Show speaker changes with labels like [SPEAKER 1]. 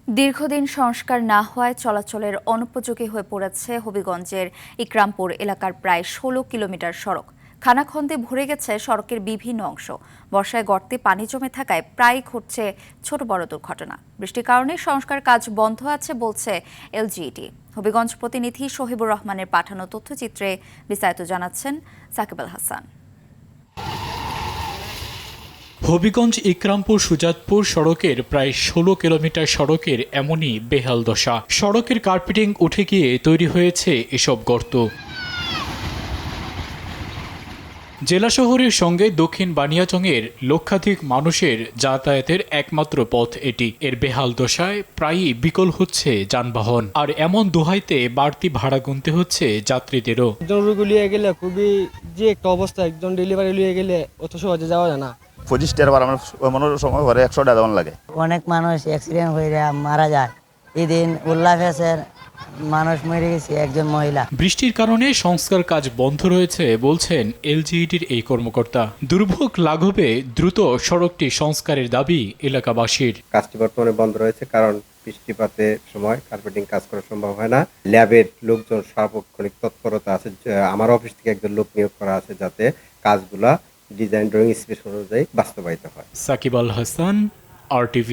[SPEAKER 1] দীর্ঘদিন সংস্কার না হওয়ায় চলাচলের অনুপযোগী হয়ে পড়েছে হবিগঞ্জের ইকরামপুর এলাকার প্রায় ১৬ কিলোমিটার সড়ক। খানাখন্দে ভরে গেছে সড়কের বিভিন্ন অংশ। বর্ষায় গর্তে পানি জমে থাকায় প্রায় ঘটছে ছোট বড় দুর্ঘটনা। বৃষ্টির কারণে সংস্কার কাজ বন্ধ আছে বলছে এলজিইডি। হবিগঞ্জ প্রতিনিধি শহীবুর রহমানের পাঠানো তথ্যচিত্রে বিস্তারিত জানাচ্ছেন সাকিব আল হাসান।
[SPEAKER 2] হবিগঞ্জ ইকরামপুর সুজাতপুর সড়কের প্রায় ১৬ কিলোমিটার সড়কের এমনই বেহাল দশা। সড়কের কার্পেটিং উঠে গিয়ে তৈরি হয়েছে এসব গর্ত। জেলা শহরের সঙ্গে দক্ষিণ বানিয়াচংয়ের লক্ষাধিক মানুষের যাতায়াতের একমাত্র পথ এটি। এর বেহাল দশায় প্রায়ই বিকল হচ্ছে যানবাহন, আর এমন দোহাইতে বাড়তি ভাড়া গুনতে হচ্ছে যাত্রীদেরও।
[SPEAKER 3] একজন রোগী লিয়ে গেলে খুবই যে একটা অবস্থা, একজন ডেলিভারি লিয়ে গেলে অত সহজে যাওয়া যায় না।
[SPEAKER 4] 25 টাকা বাড়ানোর মনের সময় পরে 100 টাকা দেওয়ান লাগে।
[SPEAKER 5] অনেক মানুষ অ্যাক্সিডেন্ট হয়ে মারা যায়। এদিন উল্লাফেসের মানুষ মরে গেছে, একজন মহিলা।
[SPEAKER 2] বৃষ্টির কারণে সংস্কার কাজ বন্ধ রয়েছে বলছেন এলজিইডির এই কর্মকর্তা। দুর্ভোগ লাঘবে দ্রুত সড়কটি সংস্কারের দাবি এলাকাবাসীর।
[SPEAKER 6] কাজটি বর্তমানে বন্ধ রয়েছে কারণ বৃষ্টিপাতের সময় কার্পেটিং কাজ করা সম্ভব হয় না। ল্যাবের লোকজন সার্বক্ষণিক তৎপরতা আছে। আমার অফিস থেকে একজন লোক নিয়োগ করা আছে যাতে কাজগুলা ডিজাইন ড্রয়িং স্পেস অনুযায়ী বাস্তবায়িত হয়।
[SPEAKER 2] সাকিব আল হাসান, RTV।